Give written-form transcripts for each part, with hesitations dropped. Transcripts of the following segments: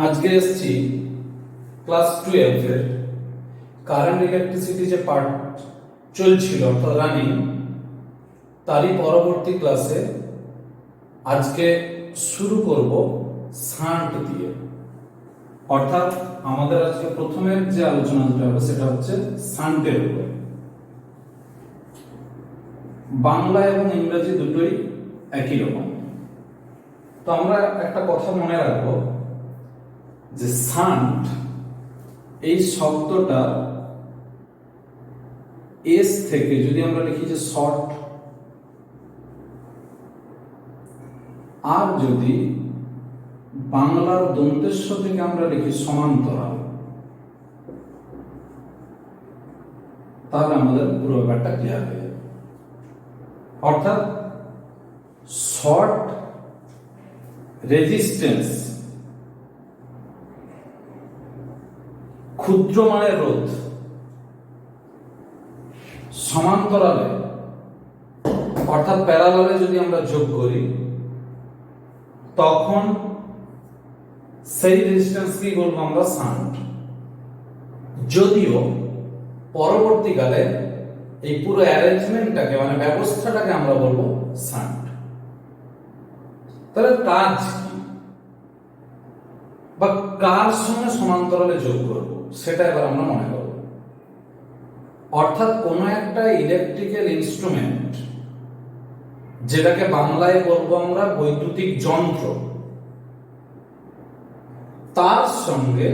আজকে এসেছি ক্লাস 12 এর কারেন্ট ইলেকট্রিসিটি যে পার্ট চলছিল অর্থাৎ রানিং, তারই পরবর্তী ক্লাসে আজকে শুরু করব শান্ট দিয়ে। অর্থাৎ আমাদের আজকে প্রথমের যে আলোচনাটা হবে সেটা হচ্ছে শান্টের উপর। বাংলা এবং ইংরেজি দুটোই একই রকম। তো আমরা একটা কথা মনে রাখবো যে শান্ট এই শব্দটা এস থেকে যদি আমরা লিখি যে শর্ট, আর যদি বাংলার দন্তেশ্ব থেকে আমরা লিখি সমান্তরাল, তাহলে আমাদের পুরো ব্যাপারটা ক্লিয়ার হয়ে যাবে। অর্থাৎ শর্ট রেজিস্ট্যান্স, ক্ষুদ্র মানের রোধ, সমান্তরালে অর্থাৎ প্যারালালে যদি আমরা যোগ করি তখন সেই রেজিস্ট্যান্সকেই বলবো আমরা শান্ট। যদিও পরবর্তীকালে এই পুরো অ্যারেঞ্জমেন্টটাকে মানে ব্যবস্থাটাকে আমরা বলবো শান্ট। তাহলে কাজ কি বা কার সঙ্গে সমান্তরালে যোগ করব সেটা এবার আমরা মনে করব। অর্থাৎ কোন একটা ইলেকট্রিক্যাল ইনস্ট্রুমেন্ট, যেটাকে বাংলায় বলবো আমরা বৈদ্যুতিক যন্ত্র, তার সঙ্গে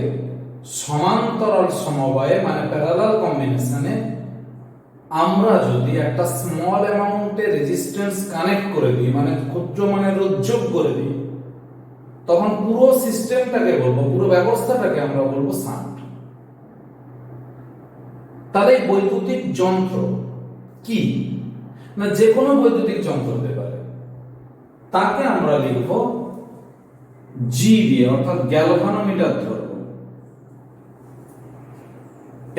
সমান্তরাল সমবায়ে মানে প্যারালাল কম্বিনেশনে আমরা যদি একটা স্মল অ্যামাউন্টে রেজিস্ট্যান্স কানেক্ট করে দিই, মানে ক্ষুদ্র মানের রোধ যোগ করে দিই, তখন পুরো সিস্টেমটাকে বলবো, পুরো ব্যবস্থাটাকে আমরা বলবো শান্ট। তাহলে বৈদ্যুতিক যন্ত্র কি না, যে কোনো বৈদ্যুতিক যন্ত্র হতে পারে, তাকে আমরা লিখব জি দিয়ে, অর্থাৎ গ্যালভানোমিটার ধরব।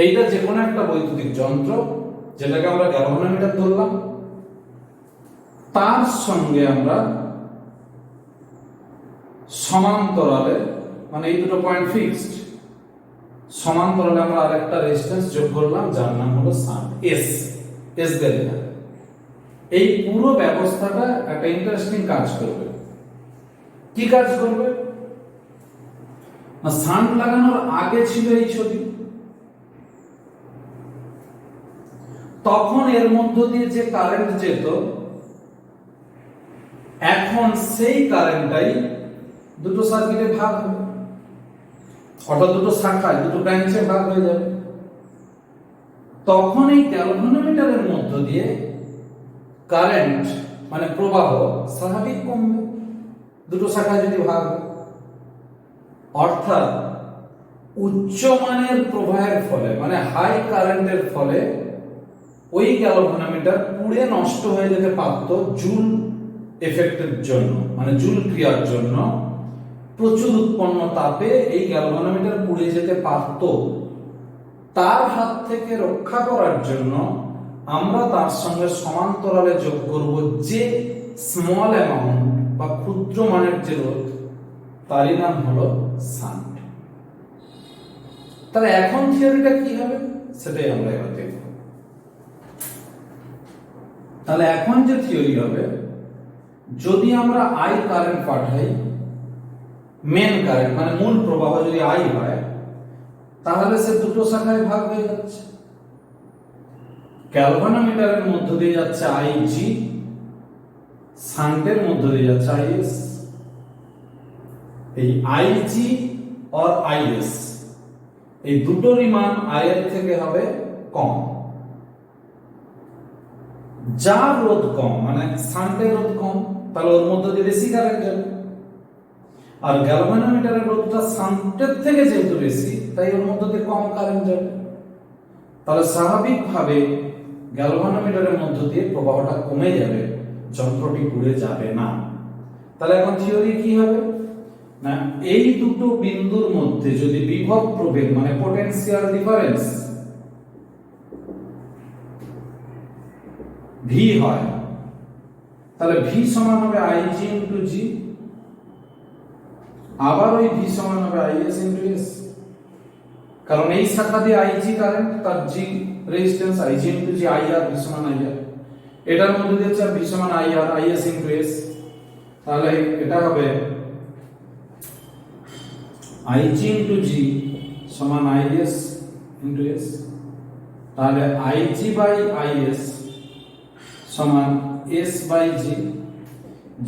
এইটা যে কোনো একটা বৈদ্যুতিক যন্ত্র যেটাকে আমরা গ্যালভানোমিটার ধরলাম, তার সঙ্গে আমরা সমান্তরালে মানে এই দুটো পয়েন্ট ফিক্সড, সমান্তরালে আমরা আরেকটা রেজিস্ট্যান্স যোগ করলাম যার নাম হলো শান্ট, এস দিয়ে লেখা। এই পুরো ব্যবস্থাটা একটা ইন্টারেস্টিং কাজ করবে। কি কাজ করবে না, শান্ট লাগানোর আগে ছিল এই ছবি, তখন এর মধ্য দিয়ে যে কারেন্ট যেত, এখন সেই কারেন্টটাই দুটো সার্কিটে ভাগ হবে, অর্থাৎ দুটো শাখায় দুটো ব্রাঞ্চে ভাগ হয়ে যাবে। তখন এই গ্যালভানোমিটারের মধ্য দিয়ে কারেন্ট মানে প্রবাহ স্বাভাবিক কমবে, দুটো শাখায় যদি ভাগ হয়। অর্থাৎ উচ্চমানের প্রবাহের ফলে মানে হাই কারেন্টের ফলে ওই গ্যালভানোমিটার পুড়ে নষ্ট হয়ে যেতে পারত জুল এফেক্টের জন্য, মানে জুল ক্রিয়ার জন্য প্রচুর উৎপন্ন তাপে এই গ্যালভানোমিটার পুড়ে যেতে পারত। তার হাত থেকে রক্ষা করার জন্য আমরা তার সঙ্গে সমান্তরালে যোগ করব যে স্মল অ্যামাউন্ট বা ক্ষুদ্র মানের যে রোধ, তারই নাম হলো শান্ট। তাহলে এখন থিওরিটা কি হবে সেটাই আমরা এবার দেখব। তাহলে এখন যে থিওরি হবে, যদি আমরা আই কারেন্ট পাঠাই, মেন কারেন্ট মানে মূল প্রবাহ যদি আই হয়, তাহলে সে দুটো শাখায় ভাগ হয়ে যাচ্ছে। গ্যালভানোমিটারের মধ্য দিয়ে যাচ্ছে আইজি, শান্টের মধ্য দিয়ে যাচ্ছে আইএস। এই আইজি আর আইএস এই দুটোরই মান আই এর থেকে হবে কম। যার রোধ কম মানে শান্টের রোধ কম, তাহলে ওর মধ্য দিয়ে বেশি কারেন্ট যাবে। আর গ্যালভানোমিটারের রোধটা শান্টের থেকে যেহেতু বেশি, তাই ওর মধ্য দিয়ে কম কারেন্ট যাবে। তাহলে স্বাভাবিকভাবে গ্যালভানোমিটারের মধ্য দিয়ে প্রবাহটা কমে যাবে, যন্ত্রটি পুড়ে যাবে না। তাহলে এখন থিওরি কি হবে না, এই দুটো বিন্দুর মধ্যে যদি বিভব প্রভেদ মানে পটেনশিয়াল ডিফারেন্স ভি হয়, তাহলে ভি সমান হবে আইজি ইনটু জি। আবার ওই ভি সমান হবে আইএস ইনটু এস, কারণ এই শাখা দিয়ে আইজি কারেন্ট, তার জি রেজিস্ট্যান্স, আইজি ইনটু জি, আইআর, ভি সমান আইআর। এটার মধ্যে দিয়ে হচ্ছে ভি সমান আইআর, আইএস ইনটু এস। তাহলে এটা হবে আইজি ইনটু জি সমান আইএস ইনটু এস। তাহলে আইজি বাই আইএস সমান এস বাই জি।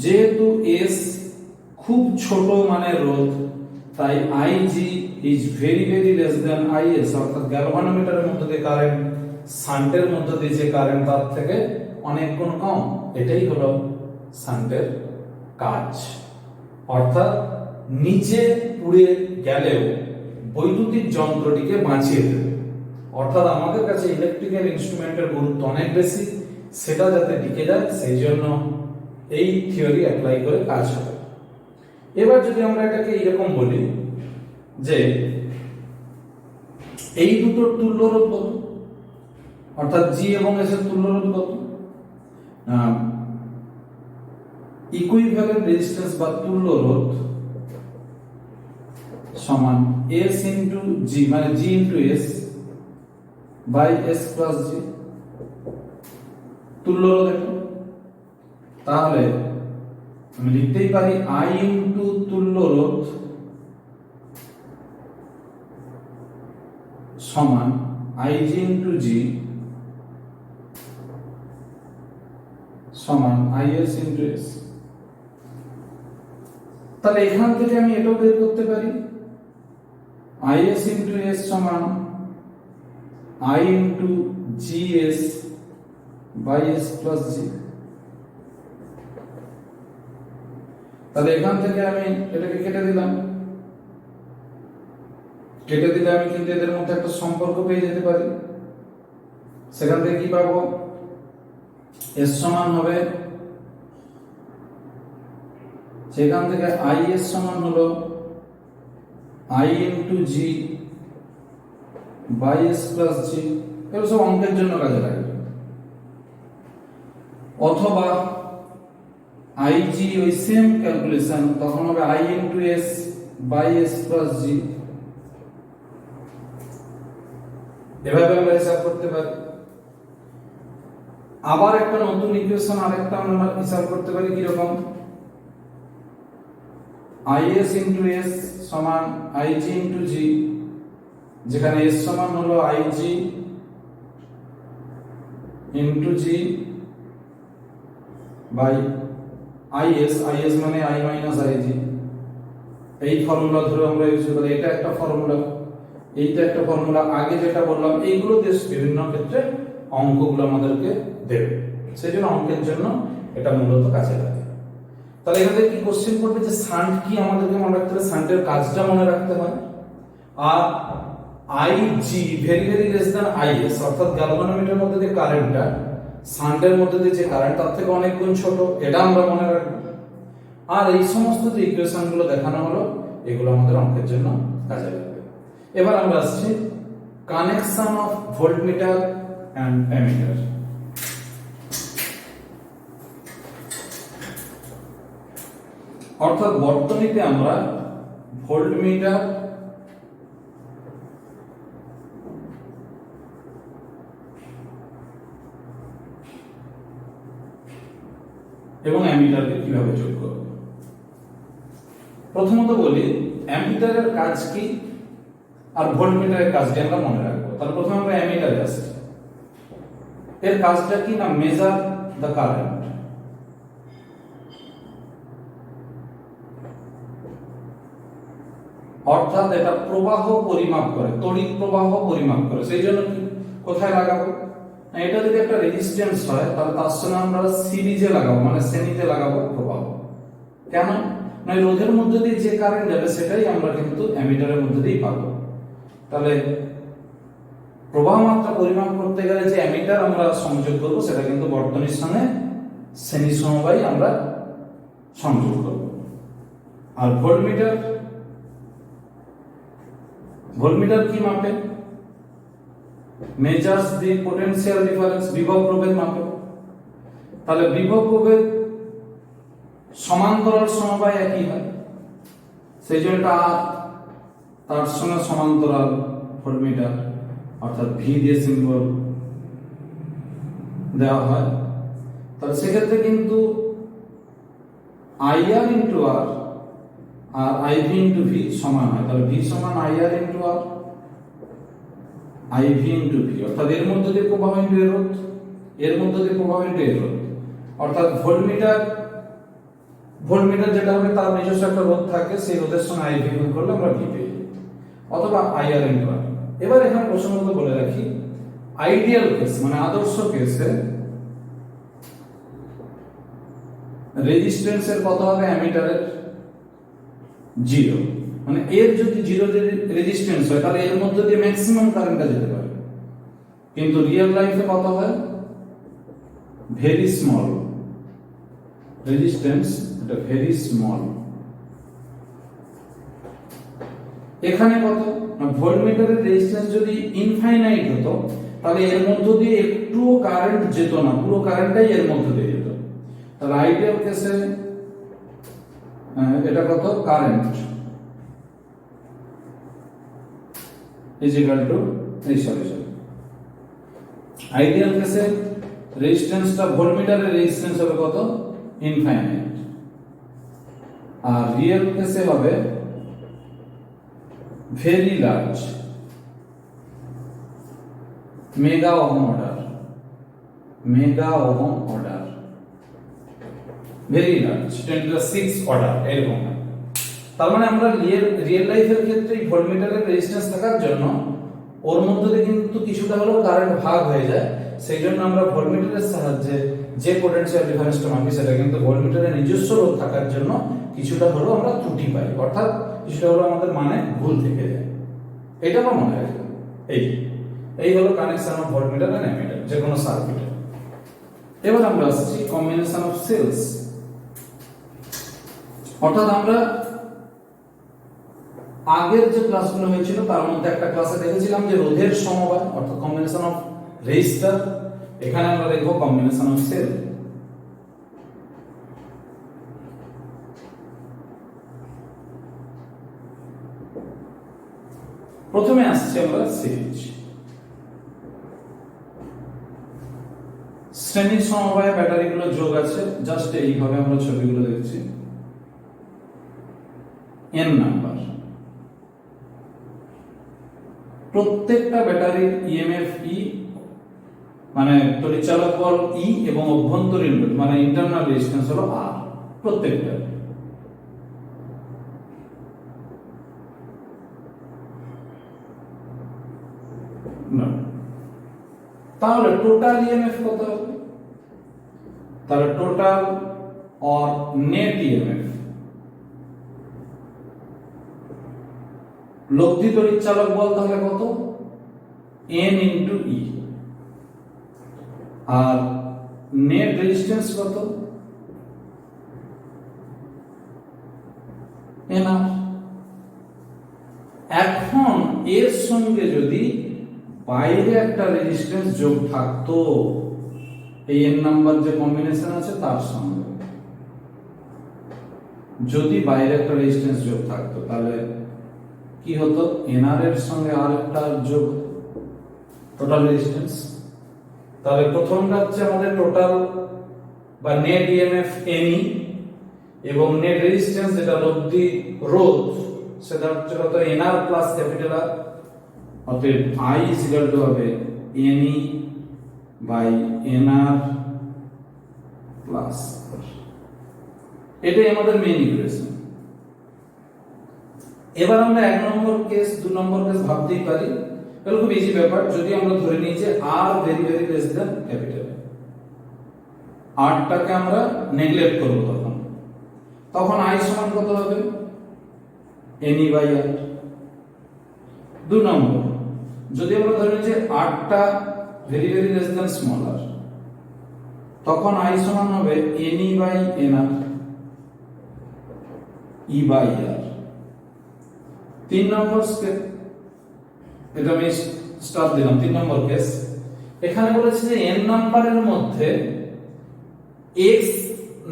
যেহেতু এস খুব ছোট মানের রোধ, তাই IG is very very less than is, অর্থাৎ গ্যালভানোমিটারের মধ্যে দিয়ে কারেন্ট শান্টের মধ্যে দিয়ে যে কারেন্ট তার থেকে অনেক গুণ কম। এটাই হলো শান্টের কাজ, অর্থাৎ নিচে পুড়ে গেলেও বৈদ্যুতিক যন্ত্রটিকে বাঁচিয়ে দেবে। অর্থাৎ আমাদের কাছে ইলেকট্রিক্যাল ইনস্ট্রুমেন্টের গুরুত্ব অনেক বেশি, সেটা যাতে টিকে যায় সেই জন্য এই থিওরি অ্যাপ্লাই করে কাজ হবে। এবার যদি আমরা এটাকে এরকম বলি যে এই দুটোর তুল্য রোধ কত, অর্থাৎ জি এবং এস এর তুল্য রোধ কত, ইকুইভ্যালেন্ট রেজিস্ট্যান্স বা তুল্য রোধ সমান এস ইনটু জি, মানে G into S by S plus G, তুল্য রোধ এটা। তাহলে আমি লিখতেই পারি আই ইনটু তুল্য রোধ সমান আইজি ইনটু জি সমান আইএস ইনটু এস। তাহলে এখান থেকে আমি এটাও বের করতে পারি, আইএস ইনটু এস সমান I into G S by S plus G. তাহলে এখান থেকে আমি এটাকে কেটে দিলাম, কেটে দিলে আমি কিন্তু এদের মধ্যে একটা সম্পর্ক পেয়ে যেতে পারি। সেখান থেকে কি পাবো, এস সমান হবে, সেখান থেকে আই এস সমান হলো I into G by S plus G. এগুলো সব অঙ্কের জন্য কাজে লাগবে। অথবা আইজি ওই সেম ক্যালকুলেশন, তখন হবে I into S by S plus G. এভাবে আমরা হিসাব করতে পারি। আবার একটা নতুন ইকুয়েশন আরেকটা আমরা হিসাব করতে পারি, কিরকম, আইএস ইনটু এস সমান আইজি ইনটু জি, যেখানে এস সমান হলো I G into G by I S, I S মানে আই মাইনাস আইজি। এই ফর্মুলা ধরে আমরা ইউজ করি, এটা একটা ফর্মুলা, এইটা একটা ফর্মুলা। আগে যেটা বললাম এইগুলো বেশ বিভিন্ন ক্ষেত্রে অঙ্কগুলো আমাদেরকে দেবে, সেই জন্য অঙ্কের জন্য এটা মূলত কাজে লাগে। তাহলে এখানে কি কোশ্চেন করবে যে শান্ট কি আমাদেরকে মনে রাখতে হবে, শান্টের কাজটা মনে রাখতে হয়। আর IG very very less than IS, অর্থাৎ গ্যালভানোমিটারের মধ্যে যে কারেন্টটা শান্টের মধ্যে দিয়ে যে কারেন্ট তার থেকে অনেক গুণ ছোট, এটা আমরা মনে রাখবো। আর এই সমস্ত যে ইকুয়েশন গুলো দেখানো হলো এগুলো আমাদের অঙ্কের জন্য কাজে লাগবে। এবার আমরা আসছি connection of voltmeter and ammeter. অর্থাৎ বর্তনীতে আমরা ভোল্টমিটার এবং অ্যামিটারকে কিভাবে যোগ করব। প্রথমত বলি অ্যামিটারের কাজ কি আর ভোল্টমিটারের কাজটি আমরা মনে রাখবো। তাহলে প্রথমে আমরা অ্যামিটারে আসি। এর কাজটা কি না, মেজার দ্য কারেন্ট। অর্থাৎ এটা প্রবাহ পরিমাপ করে, তড়িৎ প্রবাহ পরিমাপ করে। সেই জন্য কি কোথায় লাগাবো, এটা যদি একটা রেজিস্ট্যান্স হয় তাহলে তার সঙ্গে আমরা সিরিজে লাগাবো, মানে শ্রেণীতে লাগাবো প্রবাহ। কেন না, রোধের মধ্যে দিয়ে যে কারেন্ট যাবে সেটাই আমরা কিন্তু অ্যামিটারের মধ্যে দিয়ে পাবো। তাহলে প্রবাহ মাত্রা পরিমাপ করতে গেলে যে অ্যামিটার আমরা সংযোগ করব সেটা কিন্তু বর্তনীর সঙ্গে শ্রেণী সমবায় আমরা সংযোগ করব। আর ভোল্টমিটার, ভোল্টমিটার কি মাপে, মেজার্স দি পোটেনশিয়াল ডিফারেন্স, বিভব প্রভেদ মাপে। তাহলে বিভব প্রভেদ সমান্তরাল সমবায় একই হয়, সেই জন্য এটা তার সঙ্গে সমান্তরাল ভোল্টমিটার, অর্থাৎ ভি দিয়ে সিম্বল দেওয়া হয়। তাহলে সেক্ষেত্রে কিন্তু আইআর ইন্টু আর আর আইভি ইন্টু ভি সমান হয়। তাহলে ভি সমান আইআর ইন্টু আর, আইভি ইন্টু ভি, অর্থাৎ এর মধ্যে দিয়ে প্রবাহ ইন্টু এর রোধ, এর মধ্যে দিয়ে প্রবাহ ইন্টু এর রোধ, অর্থাৎ ভোল্টমিটার যেটা হবে তার নিজস্ব একটা রোধ থাকে, সেই রোধের সঙ্গে আইভি গুণ করলে আমরা ভি পেয়ে যাই, অথবা আইআর ইন্টু আর। এবার এখানে প্রসঙ্গত বলে রাখি, আইডিয়াল কেস মানে আদর্শ কেসে রেজিস্ট্যান্সের কত হবে অ্যামিটারের 0, মানে এর যদি 0 রেজিস্ট্যান্স হয় তাহলে এর মধ্যে দিয়ে ম্যাক্সিমাম কারেন্টটা যেতে পারে। কিন্তু রিয়েল লাইফে কত হয়, ভেরি স্মল রেজিস্ট্যান্স, এটা ভেরি স্মল। এখানে কত না, ভোল্টমিটারের রেজিস্ট্যান্স যদি ইনফাইনাইট হতো তাহলে এর মধ্য দিয়ে একটুও কারেন্ট যেত না, পুরো কারেন্টটাই এর মধ্যে দিয়ে যেত। তাহলে আইডিয়াল কেসে এটা কত, current is equal two ideal কেসে রেজিস্ট্যান্সটা ভোল্টমিটারের রেজিস্ট্যান্স হবে কত, ইনফাইনাইট। আর রিয়েল কেসে হবে very large, mega ohm order, mega ohm order, very large 10⁶ order এরকম। তার মানে আমরা রিয়েল লাইফের ক্ষেত্রে ভোল্টমিটারের রেজিস্ট্যান্স থাকার জন্য ওর মধ্যে দিয়ে কিন্তু কিছুটা হলেও কারেন্ট ভাগ হয়ে যায়, সেই জন্য আমরা ভোল্টমিটারের সাহায্যে যে পোটেনশিয়াল ডিফারেন্সটা মাপি সেটা কিন্তু ভোল্টমিটারের নিজস্ব রোধ থাকার জন্য কিছুটা হলেও আমরা ত্রুটি পাই, অর্থাৎ কিছুটা হলেও আমাদের মানে ভুল থেকে যায়। এটা আমরা মনে রাখবো। এই হলো connection of voltmeter and ammeter যে কোনো সার্কিটে। এবার আমরা আসছি কম্বিনেশন অফ সেলস, অর্থাৎ আমরা আগের যে ক্লাসগুলো হয়েছিল তার মধ্যে একটা ক্লাসে দেখেছিলাম যে রোধের সমবায় অর্থাৎ কম্বিনেশন অফ রেজিস্টার, এখানে আমরা দেখব কম্বিনেশন অফ সেল। প্রথমে আসছে আমরা সিরিজ। শ্রেণী সমবায় ব্যাটারিগুলো যোগ আছে, জাস্ট এইভাবে আমরা ছবিগুলো দেখছি। n নাম্বার, প্রত্যেকটা ব্যাটারির ইএমএফ ই মানে তড়িৎচালক বল ই এবং অভ্যন্তরীণ রোধ মানে ইন্টারনাল রেজিস্ট্যান্স হলো আর, প্রত্যেকটা। তাহলে টোটাল ইএমএফ কত হবে, তাহলে টোটাল অর নেট ইএমএফ লব্ধি তড়িৎচালক বল তাহলে কত, n ইনটু ই, আর নেট রেজিস্ট্যান্স কত, nr। এখন এর সঙ্গে যদি বাইরে একটা রেজিস্ট্যান্স যোগ থাকতো, এই n নাম্বার যে কম্বিনেশন আছে তার সঙ্গে যদি বাইরে একটা রেজিস্ট্যান্স যোগ থাকতো তাহলে কি হতো, nr এর সঙ্গে আর একটা যোগ, টোটাল রেজিস্ট্যান্স। তাহলে প্রথমটা হচ্ছে আমাদের টোটাল বা নেট ইএমএফ নি এবং নেট রেজিস্ট্যান্স যেটা লব্ধি রোধ সেটা হচ্ছে কত, nr প্লাস ক্যাপিটাল আর, অতএব i ইজ ইকুয়াল টু হবে ne বাই nr প্লাস, এটাই আমাদের মেইন ইকুয়েশন। এবার আমরা 1 নম্বর কেস 2 নম্বর কেস ভাবতেই পারি, এটা খুব ইজি ব্যাপার। যদি আমরা ধরে নিই যে r very very less than capital, r টাকে আমরা নেগলেক্ট করব, তখন i সমান কত হবে, ne বাই r। 2 নম্বর, যদি আমরা ধরে নিই যে r টা very very less than small r, তখন i সমান হবে ne by nr e by r। 3 number step, এটা আমি স্টার দিলাম। 3 নম্বর কেস, এখানে বলেছে যে n নাম্বারের মধ্যে x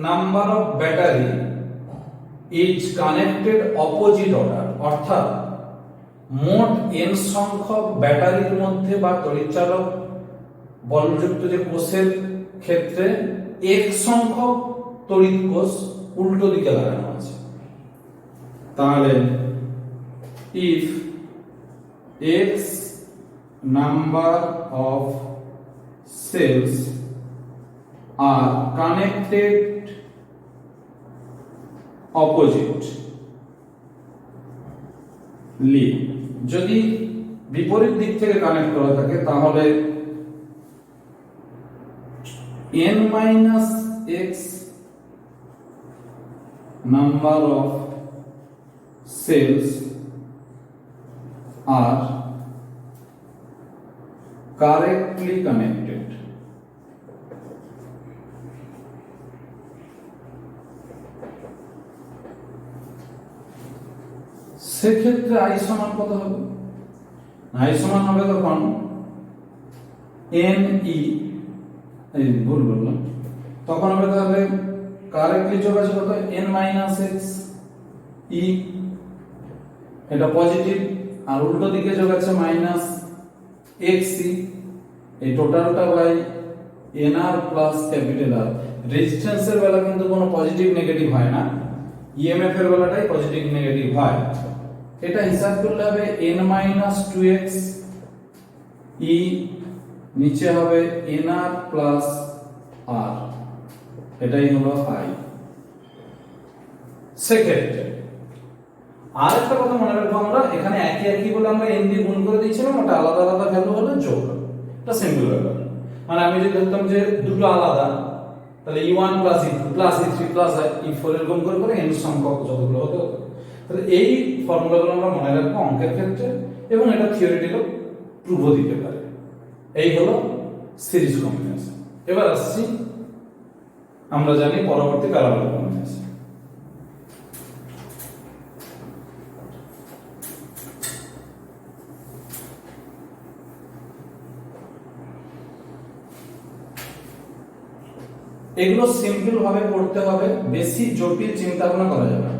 number of battery is connected opposite order, অর্থাৎ মোট n সংখ্যক ব্যাটারির মধ্যে বা তড়িৎচালক বলযুক্ত যে কোষের ক্ষেত্রে এক সংখ্যক তড়িৎ কোষ উল্টো দিকে লাগানো আছে। তাহলে if x number of cells are connected oppositely, যদি বিপরীত দিক থেকে কানেক্ট করা থাকে তাহলে n minus x number of cells are correctly connected. সেক্ষেত্রে i সমান কত হবে? i সমান হবে তখন n e, এই ভুল বললাম, তখন হবে তাহলে কারেক্টলি যোগ আছে কত n minus x e, এটা পজিটিভ, আর উল্টো দিকে যোগ আছে মাইনাস x e, এই টোটালটা by nr plus capital R। রেজিস্ট্যান্সের বেলা কিন্তু কোনো পজিটিভ নেগেটিভ হয় না, ইএমএফ এর বেলাটাই পজিটিভ নেগেটিভ হয়। এটা হিসাব করলে হবে n minus 2x e, নিচে হবে nr প্লাস r, এটাই হলো i। সেক্ষেত্রে আর একটা কথা মনে রাখবো, আমরা এখানে একই একই বলে আমরা n দিয়ে গুণ করে দিয়েছিলাম, ওটা আলাদা আলাদা ভ্যালু হলে যোগ, এটা সিম্পল ব্যাপার। মানে আমি যদি ধরতাম যে দুটো আলাদা, তাহলে e1 plus e2 plus e3 plus e4 এরকম করে করে n সংখ্যক যতগুলো হতে হতো। তাহলে এই ফর্মুলাগুলো আমরা মনে রাখবো অঙ্কের ক্ষেত্রে, এবং এটা থিওরিটিক্যাল প্রুভও দিতে পারে। এই হলো সিরিজ কম্বিনেশন। এবার আসছি, আমরা জানি পরবর্তী প্যারালাল কম্বিনেশন। এগুলো সিম্পল ভাবে পড়তে হবে, বেশি জটিল চিন্তা ভাবনা করা যাবে না।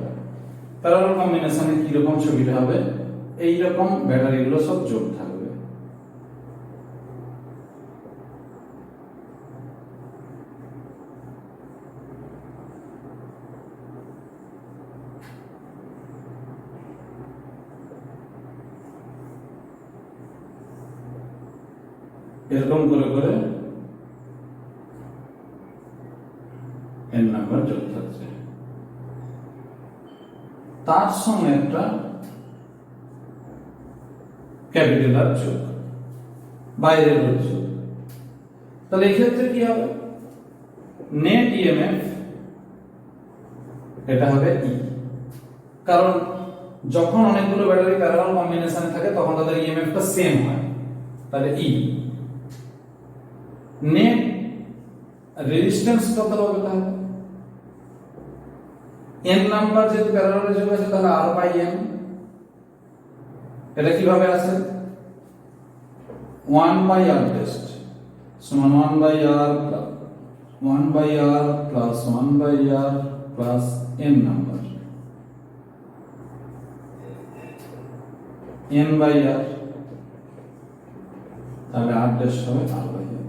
প্যারালাল কম্বিনেশনে কি রকম ছবিটা হবে, এই রকম ব্যাটারিগুলো সব যোগ থাকবে। এরকম করে করে n নাম্বার যোগ থাকছে, তার সঙ্গে একটা ক্যাপিটাল আর যোগ, বাইরের যোগ। তাহলে এই ক্ষেত্রে কি হবে, নেট ইএমএফ এটা হবে ই, কারণ যখন অনেকগুলো ব্যাটারি প্যারালাল কম্বিনেশনে থাকে তখন তাদের ইএমএফটা সেম হয়, তাহলে ই। নেট রেজিস্ট্যান্স কত হবে, তাহলে n নাম্বার যেহেতু প্যারালালে যোগ আছে তাহলে r বাই n, এটা কিভাবে আছে 1 বাই r টেস্ট সমান 1 by r plus 1 by r plus n number n by r, তাহলে r টেস্ট হবে r বাই n।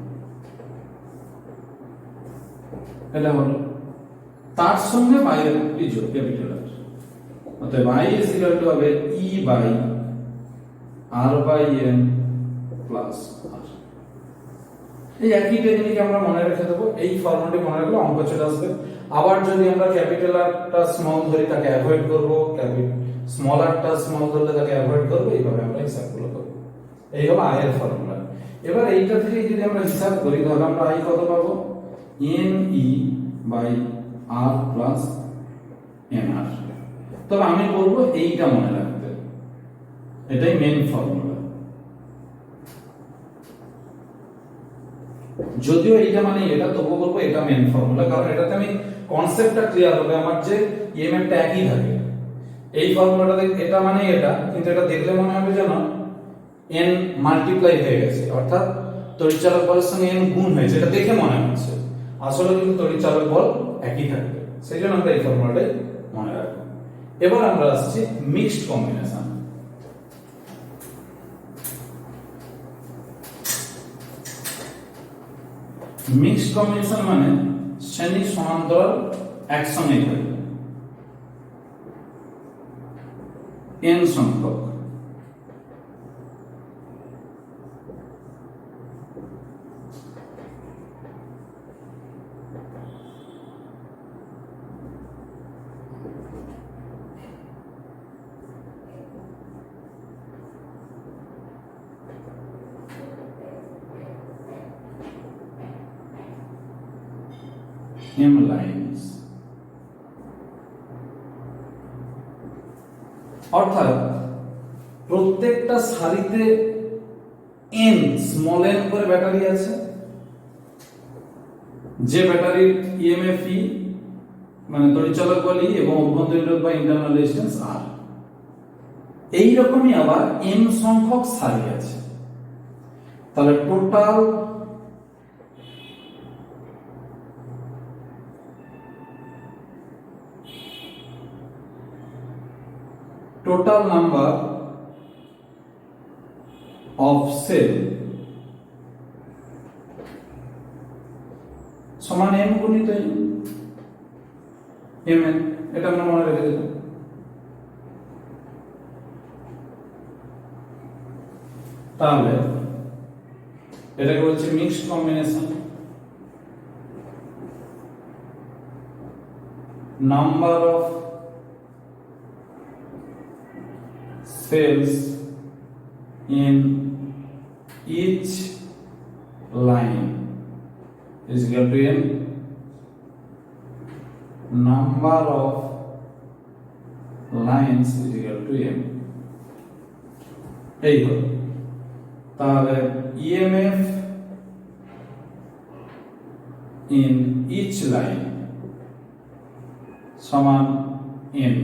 এটা হলো, তার সঙ্গে বাইরের একটি যোগ ক্যাপিটাল আর, অতএব i ইজ ইকুয়াল টু হবে e by r by n plus r। এই একই টেকনিক আমরা মনে রেখে দেবো, এই ফর্মুলাটি মনে রাখলে অঙ্ক চলে আসবে। আবার যদি আমরা ক্যাপিটাল আরটা স্মল ধরি তাকে অ্যাভয়েড করব, স্মল আরটা স্মল ধরলে তাকে অ্যাভয়েড করব, এইভাবে আমরা হিসাবগুলো করব। এই হলো i এর ফর্মুলা। এবার এইটা থেকে যদি আমরা হিসাব করি তাহলে আমরা i কত পাবো, n e by r plus nr। তবে আমি বলবো এইটা মনে রাখতে, এটাই মেইন ফর্মুলা। যদিও এইটা মানে এটা, তবুও বলবো এটা মেইন ফর্মুলা, কারণ এটাতে আমি কনসেপ্টটা ক্লিয়ার হবে আমার, যে ইএমএফটা একই থাকে। এই ফর্মুলাটা এটা মানে এটা, কিন্তু এটা দেখলে মনে হবে যেন n মাল্টিপ্লাই হয়ে গেছে, অর্থাৎ তড়িৎচালক বলের সঙ্গে n গুণ হয়েছে, এটা দেখে মনে হচ্ছে, আসলে কিন্তু তড়িৎচালক বল একই থাকবে। সেই জন্য আমরা এই ফর্মুলাটাই মনে রাখবো। এবার আমরা আসছি মিক্সড কম্বিনেশন। মিক্সড কম্বিনেশন মানে শ্রেণী সমান্তরাল একসঙ্গে থাকে n সংখ্যক। M lines, অর্থাৎ প্রত্যেকটা সারিতে n স্মল n করে ব্যাটারি আছে, যে ব্যাটারির ইএমএফ ই মানে তড়িৎচালক বল ই এবং অভ্যন্তরীণ রোধ বা ইন্টারনাল রেজিস্ট্যান্স আর। এই রকমই আবার m সংখ্যক সারি আছে। তাহলে total number of cell সমান m গুণিত mn, এটা আমরা মনে রেখে দেব। তাহলে এটাকে বলছে mixed combination. Number of cells in each line is equal to n number of lines is equal to m। এই হলো তাহলে EMF in each line সমান n।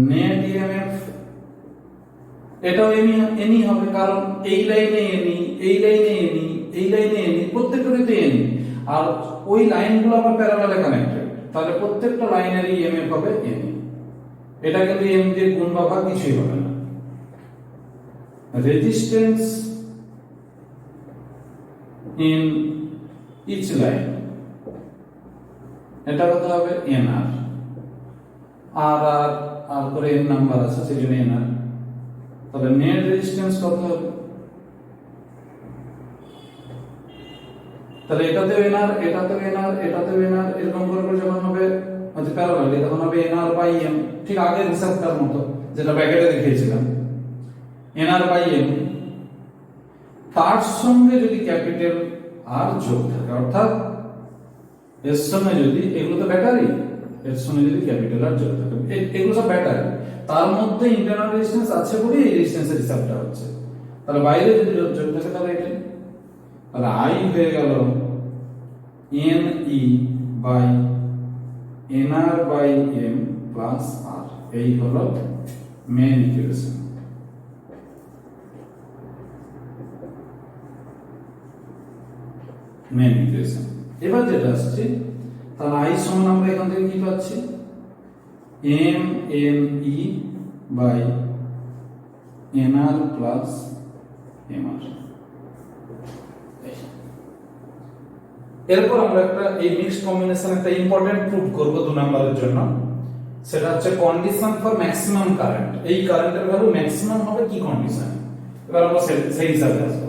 নেট ইএমএফ এটাও এনই হবে, কারণ এই লাইনে এনই, এই লাইনে এনই, এই লাইনে এনই, প্রত্যেকটারই তো এনই, আর ওই লাইনগুলো আবার প্যারালালে কানেক্টেড, তাহলে প্রত্যেকটা লাইনের ইএমএফ হবে এনই। এটা কিন্তু এম দিয়ে গুণ বা ভাগ কিছুই হবে না। রেজিস্ট্যান্স ইন ইচ লাইন এটা কত হবে এনআর, আর আর আর করে এন নাম্বার আছে সেজন্য এনআর। তাহলে নেট রেজিস্ট্যান্স কত হবে? তাহলে এটাতেও এনআর, এটাতেও এনআর, এটাতেও এনআর, এরকম করে করে যখন হবে মানে প্যারালালি, তখন হবে এনআর বাই এম, ঠিক আগের হিসাবটার মতো যেটা ব্র্যাকেটে দেখিয়েছিলাম, এনআর বাই এম। তার সঙ্গে যদি ক্যাপিটাল আর যোগ থাকে, অর্থাৎ এর সঙ্গে যদি, এগুলো তো ব্যাটারি, এর সঙ্গে যদি ক্যাপিটাল আর যোগ থাকে, এগুলো সব ব্যাটারি, তার মধ্যে ইন্টারনাল রেজিস্ট্যান্স আছে বলে এই রেজিস্ট্যান্সের হিসাবটা হচ্ছে। তাহলে বাইরে যদি যোগ থাকে তাহলে এটাই, তাহলে আই হয়ে গেল N E by NR by M plus R. এই হলো মেন ইকুয়েশন। Main equation. এবার যেটা আসছে, তাহলে আই সমান আমরা এখান থেকে কি পাচ্ছি, M N E by NR plus MR. এরপর আমরা একটা এই মিক্সড কম্বিনেশন একটা ইম্পর্টেন্ট প্রুফ করব 2 নম্বরের জন্য, সেটা হচ্ছে কন্ডিশন ফর ম্যাক্সিমাম কারেন্ট। এই কারেন্টের ভ্যালু ম্যাক্সিমাম হবে কি কন্ডিশন, এবার আমরা সেই হিসাবে আসবো।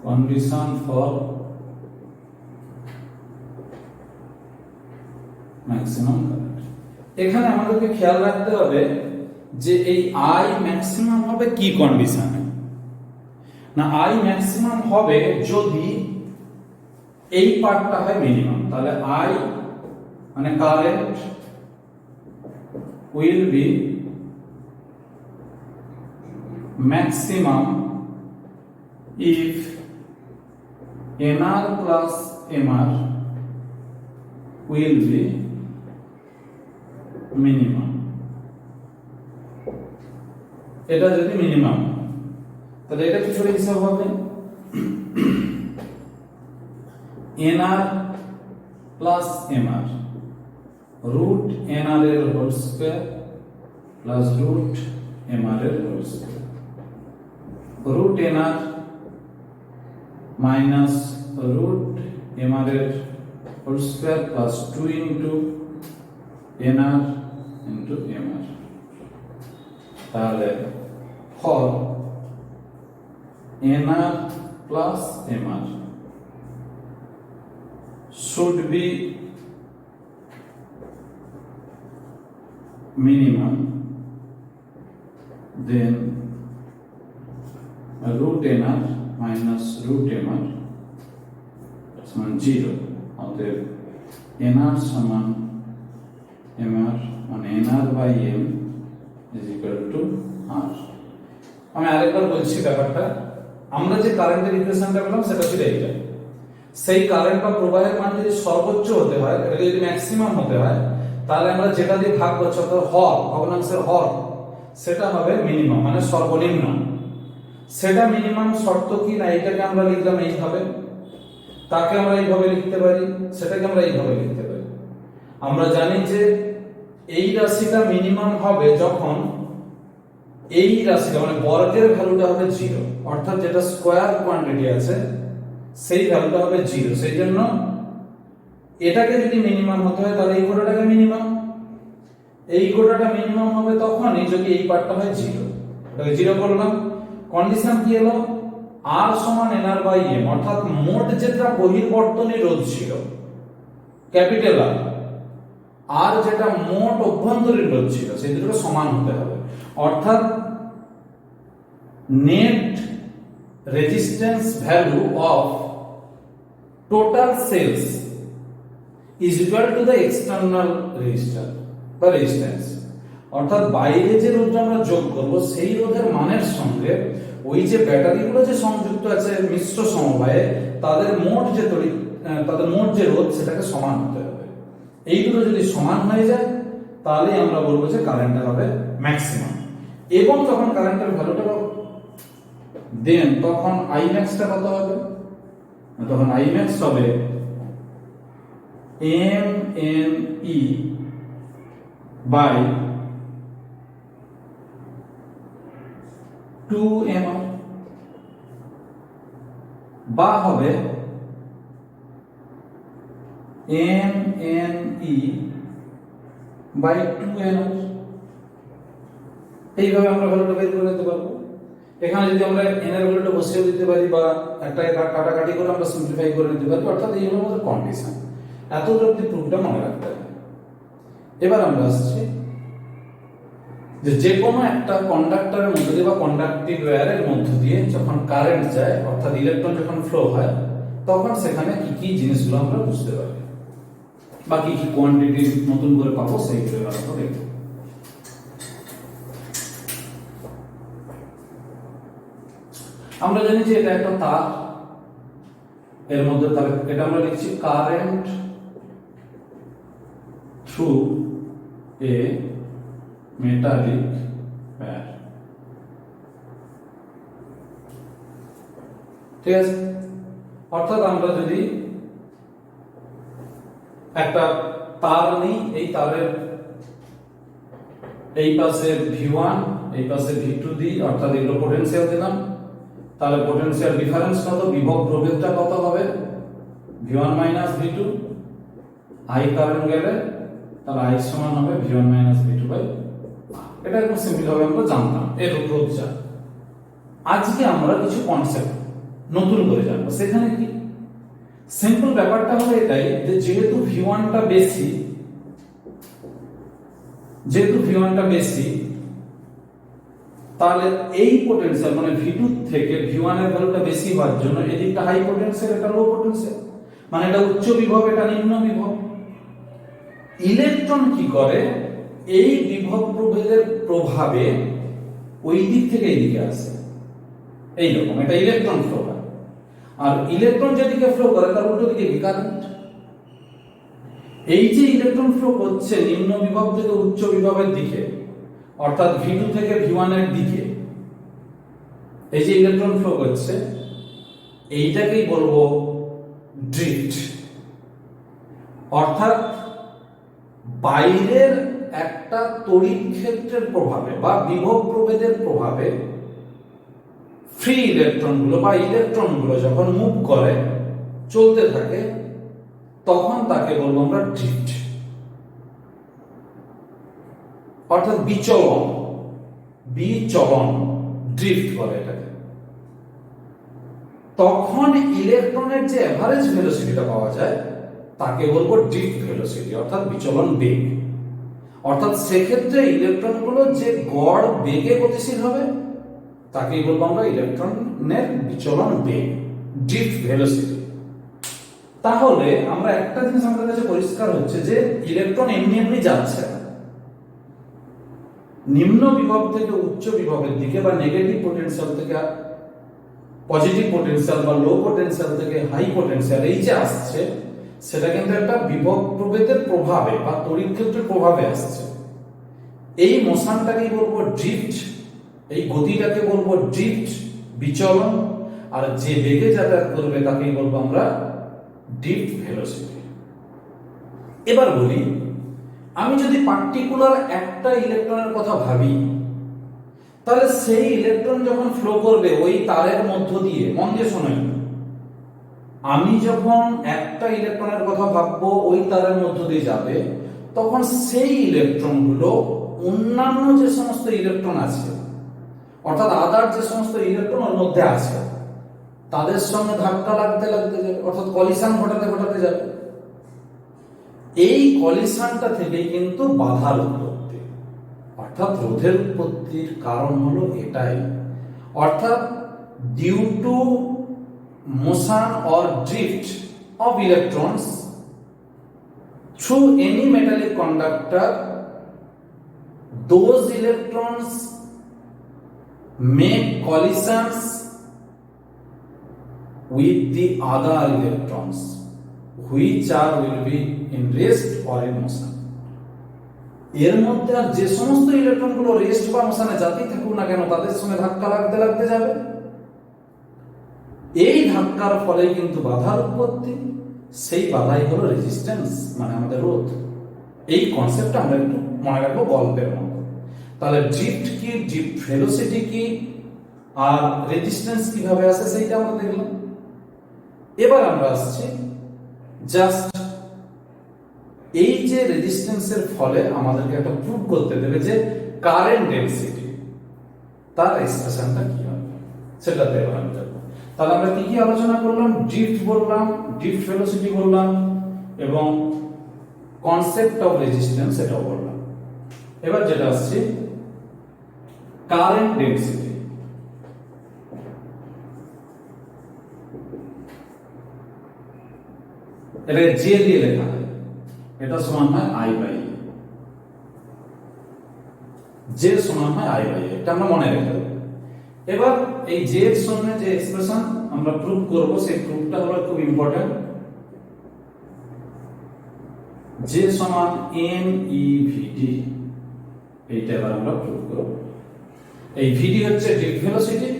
Condition for maximum current. এখানে আমাদেরকে খেয়াল রাখতে হবে যে এই আই ম্যাক্সিমাম হবে কি কন্ডিশনে, না আই ম্যাক্সিমাম হবে যদি এই পার্টটা হয় মিনিমাম। তাহলে আই মানে current will be maximum if nr plus mr will be minimum. এটা যদি মিনিমাম, তাহলে এটা কি করে হিসাব হবে? nr plus mr root nr এর whole square plus root mr এর whole square, root nr minus root mr এর whole square plus 2 into nr into mr. তাহলে for nr plus mr should be minimum, then root nr minus root mr সমান 0. অতএব nr সমান mr মানে nr by m is equal to r. আমি আরেকবার বলছি ব্যাপারটা, আমরা যে কারেন্টের ইকুয়েশনটা পেলাম সেটা ছিল এইটা। সেই কারেন্ট বা প্রবাহের মান যদি সর্বোচ্চ হতে হয়, এটা যদি ম্যাক্সিমাম হতে হয়, তাহলে আমরা যেটা দিয়ে ভাগ করছি অর্থাৎ হর, ভগ্নাংশের হর, সেটা হবে মিনিমাম মানে সর্বনিম্ন। সেটা মিনিমাম শর্ত কি না, এটাকে আমরা লিখলাম এইভাবে, তাকে আমরা এইভাবে লিখতে পারি, সেটাকে আমরা এইভাবে লিখতে পারি। আমরা জানি যে এই রাশিটা মিনিমাম হবে যখন এই রাশিটা মানে বর্গের ভ্যালুটা হবে 0, অর্থাৎ যেটা স্কয়ার কোয়ান্টিটি আছে সেই ভ্যালুটা হবে 0। সেই জন্য এটাকে যদি মিনিমাম হতে হয় তাহলে এই গোটাটাকে মিনিমাম, এই গোটাটা মিনিমাম হবে তখনই যদি এই পার্টটা হয় 0। এটাকে 0 করলাম। কন্ডিশন কি হলো? r সমান nr বাই m, অর্থাৎ মোট যেটা বহির্বর্তনী রোধ ছিল ক্যাপিটাল R, আর যেটা মোট অভ্যন্তরীণ রোধ ছিল সেই দুটো সমান হতে হবে। অর্থাৎ net resistance value of total cells is equal to the external resistor বা রেজিস্ট্যান্স। অর্থাৎ বাইরে যে রোধটা আমরা যোগ করব সেই রোধের মানের সঙ্গে ওই যে ব্যাটারিগুলো যে সংযুক্ত আছে মিশ্র সমবায়ে তাদের মোট যে তাদের মোট যে রোধ সেটাকে সমান হতে হবে। এই দুটো যদি সমান হয়ে যায় তাহলে আমরা বলবো যে কারেন্টটা হবে ম্যাক্সিমাম। এবং যখন কারেন্টের ভ্যালুটা দেন তখন I max টা কত হবে? তখন I max হবে MNE বাই 2mr বা হবে MNE বাই 2nr। এইভাবে আমরা ভ্যালুটা বের করে নিতে পারবো। এখানে যদি আমরা n এর ভ্যালুটা বসিয়ে দিতে পারি বা একটা কাটাকাটি করে আমরা সিম্পলিফাই করে নিতে পারি, অর্থাৎ এই হলো আমাদের কন্ডিশন। এত অবধি প্রুফটা মনে রাখতে হবে। এবার আমরা আসছি যে কোনো একটা কন্ডাক্টরের মধ্যে দিয়ে বা কন্ডাক্টিভ ওয়্যারের মধ্যে দিয়ে যখন কারেন্ট যায় অর্থাৎ ইলেকট্রন যখন ফ্লো হয় তখন সেখানে কি কি জিনিসগুলো আমরা বুঝতে পারি বা কি কি কোয়ান্টিটি নতুন করে পাবো সেইগুলো আমরা দেখব। আমরা জানি যে এটা একটা তার, এর মধ্যে তাহলে এটা আমরা লিখছি current through a metallic wire. ঠিক আছে, অর্থাৎ আমরা যদি একটা তার নিই, এই তারের এই পাশে V1 এই পাশে V2 দিই, অর্থাৎ এগুলো পোটেনশিয়াল দিলাম, তাহলে পোটেনশিয়াল ডিফারেন্স কত, বিভব প্রভেদটা কত হবে V1 V2। I কারেন্ট গেলে তাহলে I সমান হবে V1 V2 বাই। এটা একদম সিম্পল ভাবে আমরা জানতাম এর রোধটা। আজকে আমরা কিছু কনসেপ্ট নতুন করে জানবো। সেখানে কি সিম্পল ব্যাপারটা হলো এটাই যে যেহেতু V1 টা বেশি, তাহলে এই পোটেনশিয়াল মানে V2 থেকে V1 এর ভ্যালুটা বেশি হওয়ার জন্য এদিকটা হাই পোটেনশিয়াল, এটা লো পোটেনশিয়াল, মানে এটা উচ্চ বিভব এটা নিম্ন বিভব। ইলেকট্রন কি করে, এই বিভব প্রভেদের প্রভাবে ওই দিক থেকে এইদিকে আসে, এইরকম এটা ইলেকট্রন ফ্লো হয়। আর ইলেকট্রন যেদিকে ফ্লো করে তার উল্টো দিকে কি কারেন্ট। এই যে ইলেকট্রন ফ্লো করছে নিম্ন বিভব থেকে উচ্চ বিভবের দিকে, অর্থাৎ V2 থেকে V1 এর দিকে, এই যে ইলেকট্রন ফ্লো করছে এইটাকেই বলবো ড্রিফট। অর্থাৎ বাইরের একটা তড়িৎ ক্ষেত্রের প্রভাবে বা বিভব প্রভেদের প্রভাবে ফ্রি ইলেকট্রনগুলো বা ইলেকট্রনগুলো যখন মুভ করে, চলতে থাকে, তখন তাকে বলবো আমরা ড্রিফট, অর্থাৎ বিচলন, বিচলন, ড্রিফট বলে এটাকে। তখন ইলেকট্রনের যে এভারেজ ভেলোসিটিটা পাওয়া যায় তাকে বলবো ড্রিফট ভেলোসিটি, অর্থাৎ বিচলন বেগ। অর্থাৎ সেক্ষেত্রে ইলেকট্রনগুলো যে গড় বেগে গতিশীল হবে তাকেই বলবো আমরা ইলেকট্রনের বিচলন বেগ, ড্রিফট ভেলোসিটি। তাহলে আমরা একটা জিনিস আমাদের কাছে পরিষ্কার হচ্ছে যে ইলেকট্রন এমনি এমনি যাচ্ছে না। নিম্ন বিভব থেকে উচ্চ বিভবের দিকে বা নেগেটিভ পোটেনশিয়াল থেকে পজিটিভ পোটেনশিয়াল বা লো পোটেনশিয়াল থেকে হাই পোটেনশিয়াল, এই যে আসছে সেটা কিন্তু একটা বিভব প্রভেদের প্রভাবে বা তড়িৎ ক্ষেত্রের প্রভাবে আসছে। এই মোশনটাকেই বলবো ড্রিফট, এই গতিটাকে বলবো ড্রিফট, বিচলন। আর যে বেগে যাতায়াত করবে তাকেই বলবো আমরা ড্রিফট ভেলোসিটি। এবার বলি, আমি যদি পার্টিকুলার একটা ইলেকট্রনের কথা ভাবি, তাহলে সেই ইলেকট্রন যখন ফ্লো করবে ওই তারের মধ্য দিয়ে, মন দিয়ে শোনেন, আমি যখন একটা ইলেকট্রনের কথা ভাববো ওই তারের মধ্য দিয়ে যাবে, তখন সেই ইলেকট্রনগুলো অন্যান্য যে সমস্ত ইলেকট্রন আছে, অর্থাৎ আদার যে সমস্ত ইলেকট্রন ওর মধ্যে আছে, তাদের সঙ্গে ধাক্কা লাগতে লাগতে যাবে, অর্থাৎ কলিশন ঘটাতে ঘটাতে যাবে। এই কলিশনটা থেকেই কিন্তু বাধার উৎপত্তি, অর্থাৎ রোধের উৎপত্তির কারণ হলো এটাই। অর্থাৎ due to motion or drift of electrons through any metallic conductor, those electrons make collisions with the other electrons which are will be in rest or in motion. এর মধ্যে আর যে সমস্ত ইলেকট্রনগুলো রেস্ট বা মোশনে যাতেই থাকুক না কেন তাদের সঙ্গে ধাক্কা লাগতে লাগতে যাবে। এই ধাক্কার ফলে কিন্তু বাধার উৎপত্তি, সেই বাধাই হলো রেজিস্ট্যান্স, মানে আমাদের রোধ। এই কনসেপ্টটা আমরা একটু মনে রাখবো গল্পের মতো। তাহলে ড্রিফট কি, ড্রিফট ভেলোসিটি কি, আর রেজিস্ট্যান্স কিভাবে আসে সেইটা আমরা দেখলাম। এবার আমরা আসছি জাস্ট এই যে রেজিস্ট্যান্সের ফলে আমাদেরকে একটা প্রুভ করতে দেবে যে কারেন্ট ডেনসিটি, তার এক্সপ্রেশনটা কি হবে সেটাতে এবার আমি যাবো। তাহলে আমরা কি কি আলোচনা করলাম? ড্রিফট বললাম, ড্রিফট ভেলোসিটি বললাম, এবং কনসেপ্ট অফ রেজিস্ট্যান্স এটাও বললাম। এবার যেটা আসছে কারেন্ট ডেনসিটি। এটা জে দিয়ে লেখা হয়, এটা সমান হয় আই বাই এ, জে সমান হয় আই বাই এ, এটা আমরা মনে রেখে দেব। এবার এই জে এর সামনে যে এক্সপ্রেশন আমরা প্রুভ করব সেই প্রুফটা হলো খুব ইম্পর্টেন্ট। জে সমান এন ই ভিডি, এইটা এবার আমরা প্রুভ করব। এই ভিডি হচ্ছে ড্রিফট ভেলোসিটি,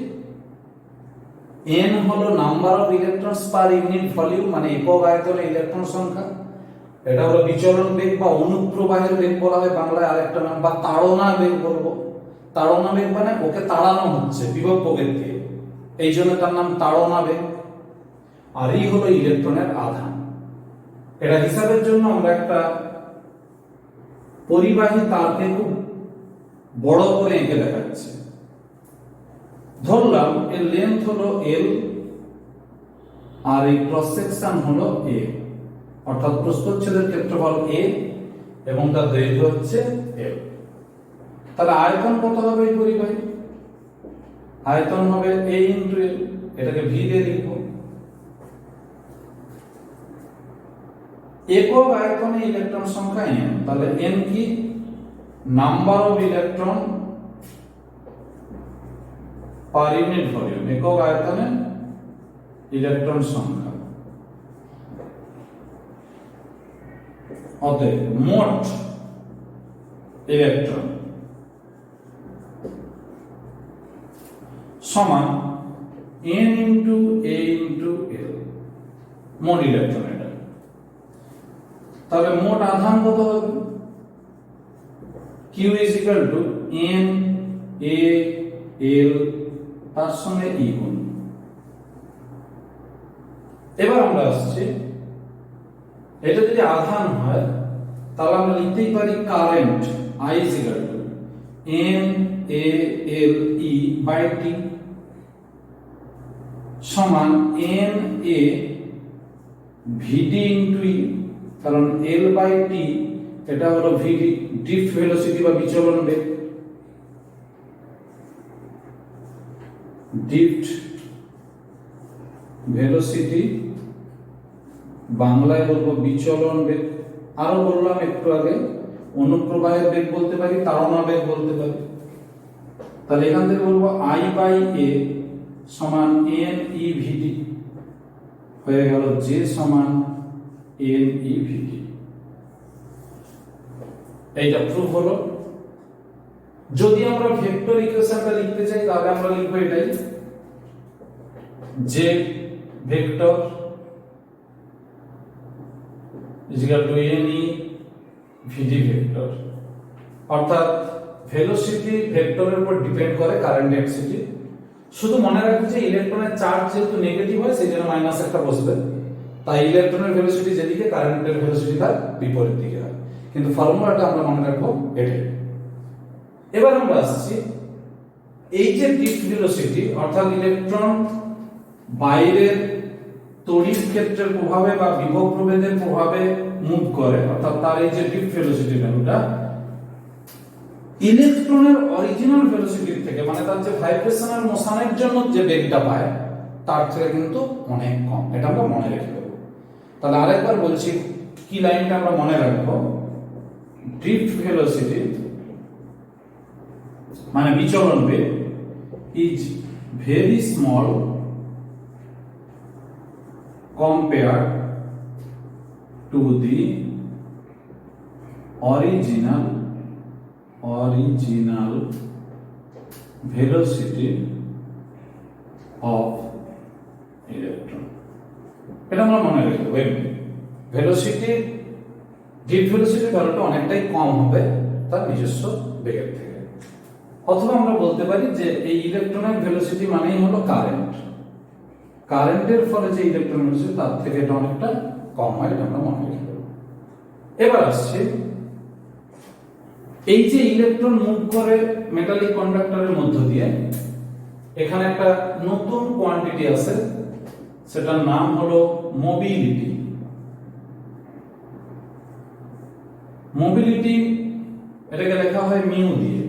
এন হলো number of electrons per unit volume, মানে একক আয়তনে ইলেকট্রন সংখ্যা। এটা হলো বিচলন বেগ বা অনুপ্রবাহের বেগ বলা হয় বাংলায়, আরেকটা নাম, বা তাড়না বেগ বলবো। তাড়না বেগ মানে ওকে তাড়ানো হচ্ছে বিভব প্রভেদ দিয়ে, এই জন্য তার নাম তাড়না বেগ। আর এই হলো ইলেকট্রনের আধান। এটা হিসাবের জন্য আমরা একটা পরিবাহী তারকে খুব বড় করে এঁকে দেখাচ্ছি। ধরলাম এর লেন্থ হলো এল আর এই ক্রস সেকশন হলো এ, অর্থাৎ প্রস্থচ্ছেদের ক্ষেত্রফল এ এবং তার দৈর্ঘ্য হচ্ছে এল। তাহলে আয়তন কত হবে এই পরিবাহী? আয়তন হবে a ইনটু l, এটাকে v দিয়ে লিখব। একক আয়তনে ইলেকট্রন সংখ্যা n, তাহলে n কি? Number of electron per unit volume, একক আয়তনে ইলেকট্রন সংখ্যা। অতএব মোট ইলেকট্রন সমান n into a into l, মোট ইলেকট্রন এটা। তাহলে মোট আধান কত হবে? q is equal two n a l তার সঙ্গে e গুণ। এবার আমরা আসছি, এটা যদি আধান হয় তাহলে আমরা লিখতেই পারি current I is equal to n a l e by t সমান n a vd into e, কারণ l by t এটা হলো vd ড্রিফট ভেলোসিটি বা বিচলন বেগ, ড্রিফট ভেলোসিটি বাংলায় বলবো বিচলন বেগ। আরো বললাম একটু আগে অনুপ্রবাহের বেগ বলতে পারি, তাড়না বেগ বলতে পারি। তাহলে এখান থেকে বলবো I বাই a সমান n e vd হয়ে গেল, j সমান n e vd। এইটা প্রুফ হলো। যদি আমরা ভেক্টর ইকুয়েশনটা লিখতে চাই তাহলে আমরা লিখবো এটাই, j vector is equal to ne vd vector, অর্থাৎ ভেলোসিটি ভেক্টরের উপর ডিপেন্ড করে কারেন্ট ডেনসিটি। শুধু মনে রাখবে যে ইলেকট্রনের চার্জ যেহেতু নেগেটিভ হয় সেই জন্য মাইনাস একটা বসবে, তাই ইলেকট্রনের ভেলোসিটি যেদিকে কারেন্টের ভেলোসিটি তার বিপরীত দিকে হয়, কিন্তু ফর্মুলাটা আমরা মনে রাখবো এটাই। এবার আমরা আসছি এই যে ড্রিফট ভেলোসিটি, অর্থাৎ ইলেকট্রন বাইরের তড়িৎ ক্ষেত্রের প্রভাবে বা বিভব প্রভেদের প্রভাবে মুভ করে, অর্থাৎ তার এই যে ড্রিফট ভেলোসিটি ভ্যালুটা ইলেকট্রনের অরিজিনাল ভেলোসিটির থেকে, মানে তার যে ভাইব্রেশনাল মোশনের জন্য যে বেগটা পায় তার থেকে কিন্তু অনেক কম। এটা আমরা মনে রেখে দেবো। তাহলে আরেকবার বলছি, কি লাইনটা আমরা মনে রাখবো, ড্রিফট ভেলোসিটি মানে বিচলন বেগ is very small compared to the original velocity of electron। এটা আমরা মনে রাখবো, ভেলোসিটি ড্রিফট ভেলোসিটির ভ্যালুটা অনেকটাই কম হবে তার নিজস্ব বেগের থেকে। অথবা আমরা বলতে পারি যে এই ইলেকট্রনের ভেলোসিটি মানেই হলো কারেন্ট, কারেন্টের ফলে যে ইলেকট্রন ভেলোসিটি তার থেকে এটা অনেকটা কম হয়, এটা আমরা মনে রাখবো। এবার আসছে এই যে ইলেকট্রন মুভ করে মেটালিক কন্ডাক্টরের মধ্য দিয়ে, এখানে একটা নতুন কোয়ান্টিটি আছে, সেটার নাম হলো মোবিলিটি। মোবিলিটি এটাকে লেখা হয় মিউ দিয়ে।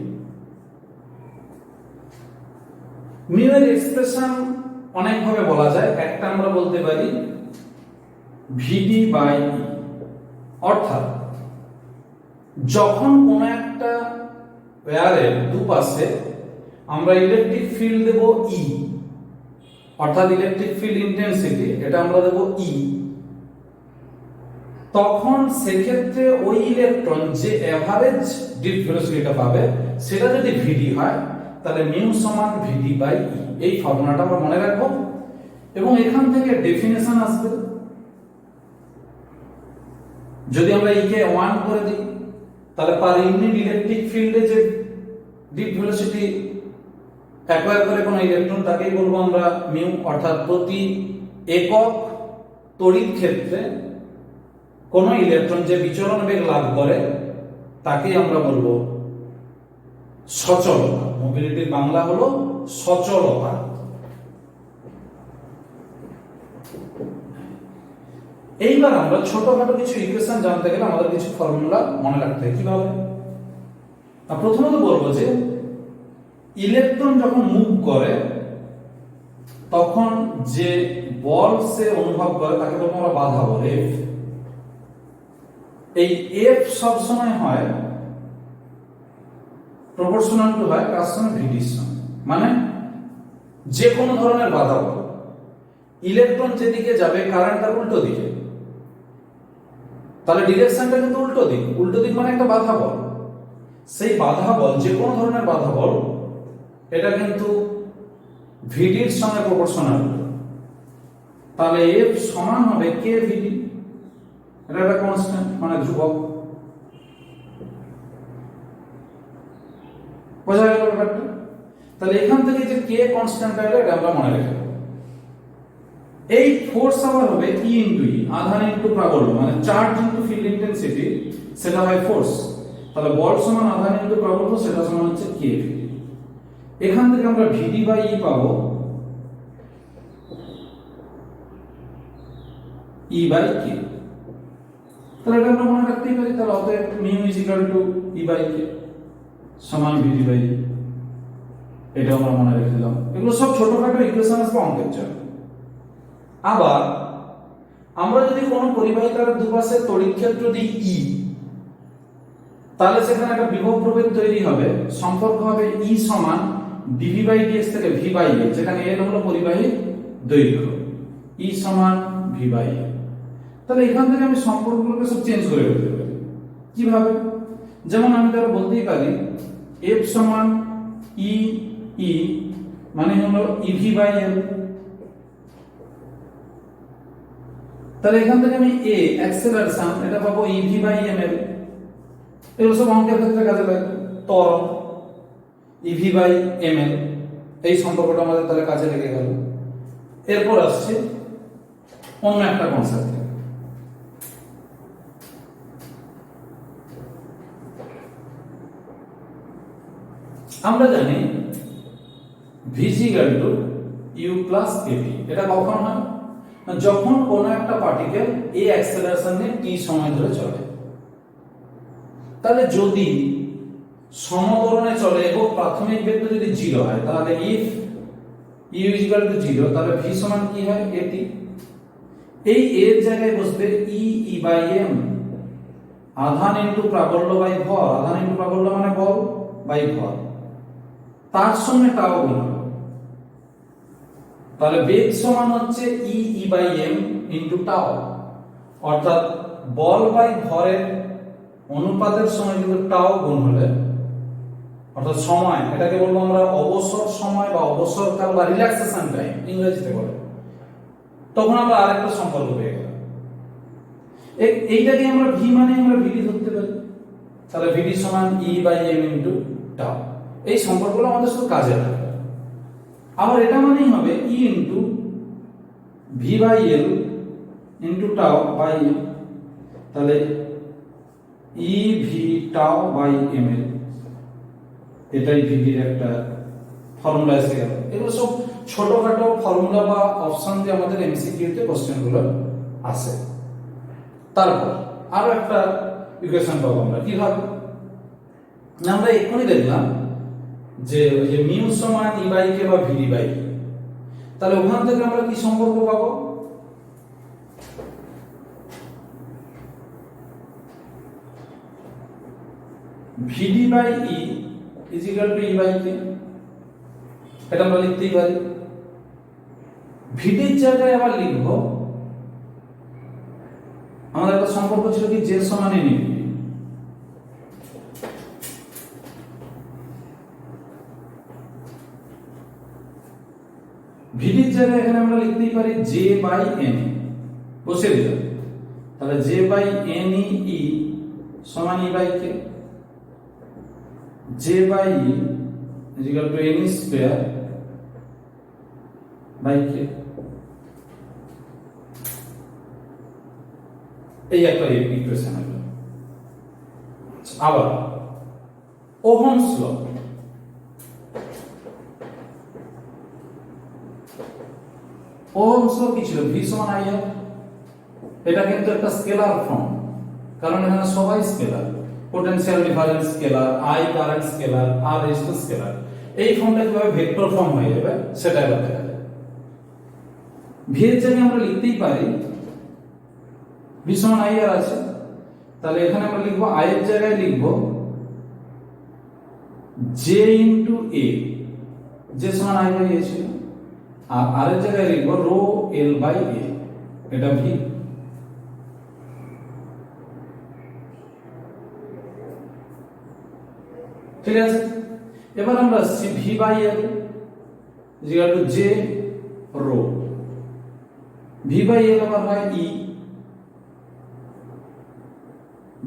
মিউ এর এক্সপ্রেশন অনেক ভাবে বলা যায়, একটা আমরা বলতে পারি vd বাই e, অর্থাৎ যখন কোন একটা ওয়্যারের দুপাশে আমরা ইলেকট্রিক ফিল্ড দেব E, অর্থাৎ ইলেকট্রিক ফিল্ড ইন্টেন্সিটি এটা আমরা দেব E, তখন সেক্ষেত্রে ওই ইলেকট্রন যে এভারেজ ড্রিফট ভেলোসিটিটা পাবে সেটা যদি vd হয় তাহলে মিউ সমান vd বাই e। এই ফর্মুলাটা আমরা মনে রাখবো এবং এখান থেকে ডেফিনেশন আসবে। যদি আমরা e কে 1 করে দিই তাহলে পার ইউনিট ইলেকট্রিক ফিল্ডে যে ড্রিফট ভেলোসিটি অ্যাকোয়ার করে কোন ইলেকট্রন তাকেই বলবো আমরা মিউ, অর্থাৎ প্রতি একক তড়িৎ ক্ষেত্রে কোন ইলেকট্রন যে বিচলন বেগ লাভ করে তাকেই আমরা বলবো সচলতা। মোবিলিটির বাংলা হলো সচলতা। এইবার আমরা ছোটখাটো কিছু ইকুয়েশন জানতে গেলে আমাদের কিছু ফর্মুলা মনে রাখতে হয়। কিভাবে? প্রথমত বলবো যে ইলেকট্রন যখন মুভ করে তখন যে বল সে অনুভব করে তাকে বলবো আমরা বাধা বল, F। এই F সব সময় হয় প্রপোর্শনাল টু হয় কার সঙ্গে, ভিডির সঙ্গে। মানে যে কোনো ধরনের বাধা বল, ইলেকট্রন যেদিকে যাবে কারেন্ট তার উল্টো দিকে, তাহলে ডিরেকশনটা কিন্তু উল্টো দিক। উল্টো দিক মানে একটা বাধা বল। সেই বাধা বল, যে কোনো ধরনের বাধা বল, এটা কিন্তু ভিডির সঙ্গে প্রপোর্শনাল। তাহলে এফ সমান হবে কে ভিডি, এটা একটা কনস্ট্যান্ট মানে ধ্রুবক। বোঝা গেল ব্যাপারটা? তাহলে এখান থেকে যে কে কনস্ট্যান্ট পাইলে এটা আমরা মনে রেখে দেব। এই ফোর্স আবার হবে ই ইনটু ই, আধান ইনটু প্রাবল্য, মানে চার্জ ইনটু ফিল্ড ইন্টেন্সিটি, সেটা হয় ফোর্স। তাহলে বল সমান আধান ইনটু প্রাবল্য, সেটা সমান হচ্ছে কে ভিডি। এখান থেকে আমরা ভিডি বাই ই পাবো ই বাই কে। তাহলে এটা আমরা মনে রাখতেই পারি। তাহলে অতএব mu is equal to E by K সমান ভিডি বাই ই, এটা আমরা মনে রেখে দিলাম। এগুলো সব ছোটখাটো ইকুয়েশন আসবে অঙ্কের জন্য। আবার আমরা যদি কোনো পরিবাহিতার দুপাশে তড়িৎ ক্ষেত্র দিই ই, তাহলে সেখানে একটা বিভব প্রভেদ তৈরি হবে। সম্পর্ক হবে ই সমান ডিভি বাই ডিএক্স থেকে ভি বাই এ, যেখানে এল হলো পরিবাহী দৈর্ঘ্য, ই সমান ভি বাই এ। তাহলে এখান থেকে আমি সম্পর্কগুলোকে সব চেঞ্জ করে ফেলতে পারি। কিভাবে? যেমন আমি তাহলে বলতেই পারি এফ সমান ই ই মানে হলো ইভি বাই এল। তাহলে এখান থেকে আমি এ অ্যাক্সেলারেশন এটা পাবো ইভি বাই এম এল। এগুলো সব অঙ্কের ক্ষেত্রে কাজে লাগবে। ত্বরণ ইভি বাই এম এল, এই সম্পর্কটা আমাদের তাহলে কাজে লেগে গেল। এরপর আসছে অন্য একটা কনসেপ্ট। আমরা জানি VG equal to U plus KV. এটা কখন হয়? যখন কোন একটা পার্টিকেল এ অ্যাক্সেলারেশন নিয়ে টি সময় ধরে চলে। তাহলে যদি সমত্বরণে চলে এবং প্রাথমিক বেগ যদি 0 হয়, তাহলে if U is equal to 0, তাহলে ভি সমান কি হয়? এটি। এই এর জায়গায় বসবে ই ই বাই এম, আধান ইনটু প্রাবল্য বাই ভর। আধান ইনটু প্রাবল্য মানে বল বাই ভর, তার সঙ্গে টাও গুণ হবে। তাহলে বেগ সমান হচ্ছে ই ই বাই এম ইনটু টাও, অর্থাৎ বল বাই ভরের অনুপাতের সময় কিন্তু টাও গুণ হলে, অর্থাৎ সময়, এটাকে বলবো আমরা অবসর সময় বা অবসর কাল বা রিল্যাক্সেশন টাইম ইংরেজিতে বলে, তখন আমরা আরেকটা সম্পর্ক পেয়ে গেলাম। এইটাকে আমরা ভি মানে আমরা ভিডি ধরতে পারি। তাহলে ভিডি সমান ই বাই এম ইনটু টাও। এই সম্পর্কগুলো আমাদের শুধু কাজে লাগে। আবার এটা মানেই হবে E into V by L into tau by M. তাহলে E V tau by M L, এটাই ভিডির একটা ফর্মুলা এসে গেল। এগুলো সব ছোটখাটো ফর্মুলা বা অপশন দিয়ে আমাদের এমসিকিউতে কোশ্চেনগুলো আসে। তারপর আরো একটা ইকুয়েশন পাবো আমরা। কিভাবে? আমরা এক্ষুনি দেখলাম যে ওই যে মিউ সমান ই বাই কে বা ভিডি বাই কে। তাহলে ওখান থেকে আমরা কি সম্পর্ক পাবো? VD by E is equal to E by K, এটা আমরা লিখতেই পারি। ভিডির জায়গায় আবার লিখবো আমাদের একটা সম্পর্ক ছিল কি জে সমান এন ইভি। ভিডির জায়গায় এখানে আমরা লিখতেই পারি জে বাই এন, বসে দিলাম। তাহলে জে বাই এন ই সমান E by K, J by E is equal to N square by K. এই একটা ইকুয়েশন হলো। আবার ওহমস ল, ওহমস ল কি ছিল? ভি সমান আই আর। এটা কিন্তু একটা স্কেলার ফর্ম, কারণ এখানে সবাই scalar. Potential difference scalar, I current scalar, আর রেজিস্ট্যান্স স্কেলার। এই ফর্মটা কিভাবে ভেক্টর ফর্ম হয়ে যাবে সেটা এবার দেখা যাবে। ভি এর জায়গায় আমরা লিখতেই পারি ভি সমান আই আর আছে, তাহলে এখানে আমরা লিখবো আই এর জায়গায় লিখবো জে ইনটু এ, জে সমান আই বাই এ ছিল, আর আরেক জায়গায় লিখবো রো এল বাই এ, এটা ভি। ঠিক আছে, এবার আমরা আসছি V by L equal to J rho. V by L আবার হয় ই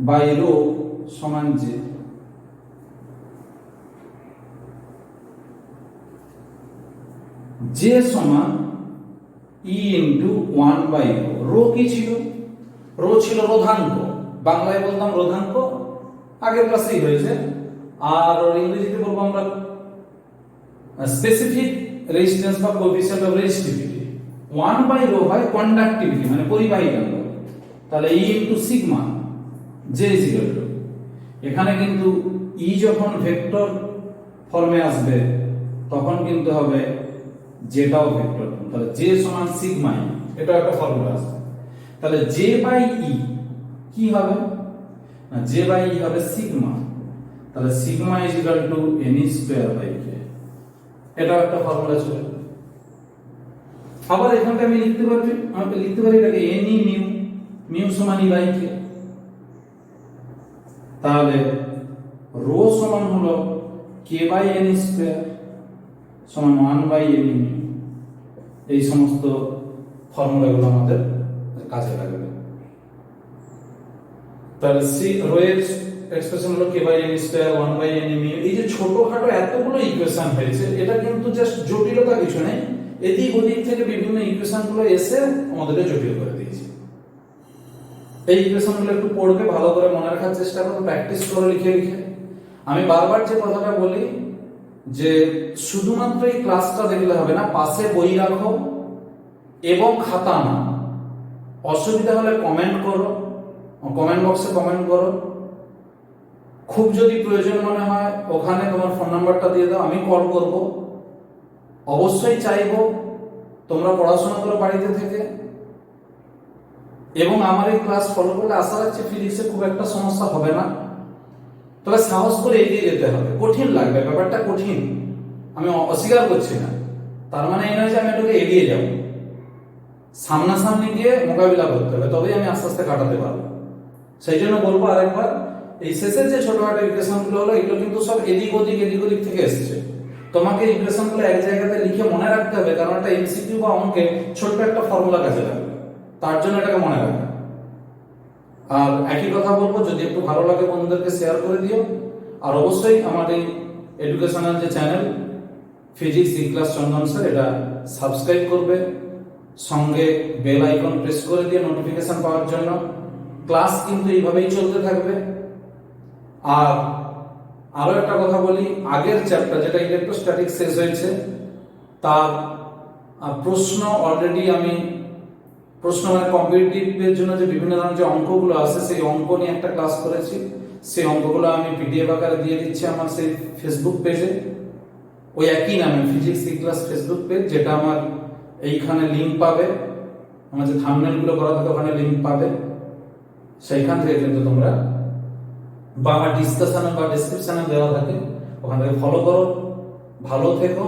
বাই রো সমান জে। জে সমান E into 1 by rho. Rho কি ছিল? রো ছিল রোধাঙ্ক, বাংলায় বলতাম রোধাঙ্ক, আগের ক্লাসেই হয়েছে। আর ইংরেজিতে বলবো আমরা স্পেসিফিক রেজিস্ট্যান্স বা coefficient of resistivity. 1 by rho হয় কন্ডাক্টিভিটি মানে পরিবাহিতাঙ্ক। তাহলে E into sigma J is equal to, এখানে কিন্তু ই যখন ভেক্টর ফর্মে আসবে তখন কিন্তু হবে জেটাও ভেক্টর। তাহলে জে সমান সিগমা ই, এটা একটা ফর্মুলা আছে। তাহলে জে বাই ই কি হবে না, জে বাই ই হবে সিগমা। তাহলে sigma is equal to N square by K, এটা একটা ফর্মুলা ছিল। আবার এখানটা আমি লিখতে পারি এটাকে এন ই মিউ, মিউ সমান ই বাই কে। তাহলে রো সমান হলো কে বাই এন স্কয়ার সমান 1 বাই এন ই মিউ। এই সমস্ত ফর্মুলাগুলো আমাদের কাজে লাগবে। তাহলে সি রো এর এক্সপ্রেশন হলো K by N square 1 by N E mu. এই যে ছোটখাটো এতগুলো ইকুয়েশন হয়েছে, এটা কিন্তু জাস্ট জটিলতা কিছু নেই, এদিক ওদিক থেকে বিভিন্ন ইকুয়েশন গুলো এসে আমাদেরকে জটিল করে দিয়েছে। এই ইকুয়েশন গুলো একটু পড়বে, ভালো করে মনে রাখার চেষ্টা করো, প্র্যাকটিস করো লিখে লিখে। আমি বারবার যে কথাটা বলি যে শুধুমাত্র এই ক্লাসটা দেখলে হবে না, পাশে বই রাখো এবং খাতা না। অসুবিধা হলে কমেন্ট করো, কমেন্ট বক্সে কমেন্ট করো। খুব যদি প্রয়োজন মনে হয় ওখানে তোমার ফোন নাম্বারটা দিয়ে দাও, আমি কল করব। অবশ্যই চাইবো তোমরা পড়াশোনা করো বাড়িতে থেকে, এবং আমার এই ক্লাস ফলো করলে আশা রাখছি ফিজিক্সে খুব একটা সমস্যা হবে না। তবে সাহস করে এগিয়ে যেতে হবে, কঠিন লাগবে, ব্যাপারটা কঠিন, আমি অস্বীকার করছি না। তার মানে এই নয় যে আমি এটাকে এগিয়ে যাব, সামনাসামনি গিয়ে মোকাবিলা করতে হবে, তবেই আমি আস্তে আস্তে কাটাতে পারবো। সেই জন্য বলবো আরেকবার, এই শেষের যে ছোটখাটো ইকুয়েশন গুলো হলো এগুলো কিন্তু সব এদিক ওদিক থেকে এসেছে। তোমাকে ইকুয়েশন গুলো এক জায়গাতে লিখে মনে রাখতে হবে, কারণ একটা এমসিকিউ বা অঙ্কে ছোট্ট একটা ফর্মুলা কাজে লাগবে, তার জন্য এটাকে মনে রাখবে। আর একই কথা বলবো, যদি একটু ভালো লাগে বন্ধুদেরকে শেয়ার করে দিও। আর অবশ্যই আমার এই এডুকেশনাল যে চ্যানেল ফিজিক্স ই ক্লাস চন্দন স্যার, এটা সাবস্ক্রাইব করবে, সঙ্গে বেল আইকন প্রেস করে দিয়ে নোটিফিকেশন পাওয়ার জন্য। ক্লাস কিন্তু এইভাবেই চলতে থাকবে। আর আরো একটা কথা বলি, আগের চ্যাপ্টার যেটা ইলেকট্রোস্ট্যাটিক শেষ হয়েছে, তার প্রশ্ন অলরেডি আমি প্রশ্ন মানে কম্পিটিটিভের জন্য যে বিভিন্ন ধরনের যে অঙ্কগুলো আছে, সেই অঙ্ক নিয়ে একটা ক্লাস করেছি। সেই অঙ্কগুলো আমি পিডিএফ আকারে দিয়ে দিচ্ছি আমার সেই ফেসবুক পেজে, ওই একই নামে ফিজিক্স ই ক্লাস ফেসবুক পেজ, যেটা আমার এইখানে লিংক পাবে, আমার যে থাম্বনেলগুলো করা থাকে ওখানে লিংক পাবে, সেইখান থেকে কিন্তু তোমরা, বা আমার ডিসকাশনে বা ডেসক্রিপশনে দেওয়া থাকে, ওখান থেকে ফলো করো। ভালো থেকো।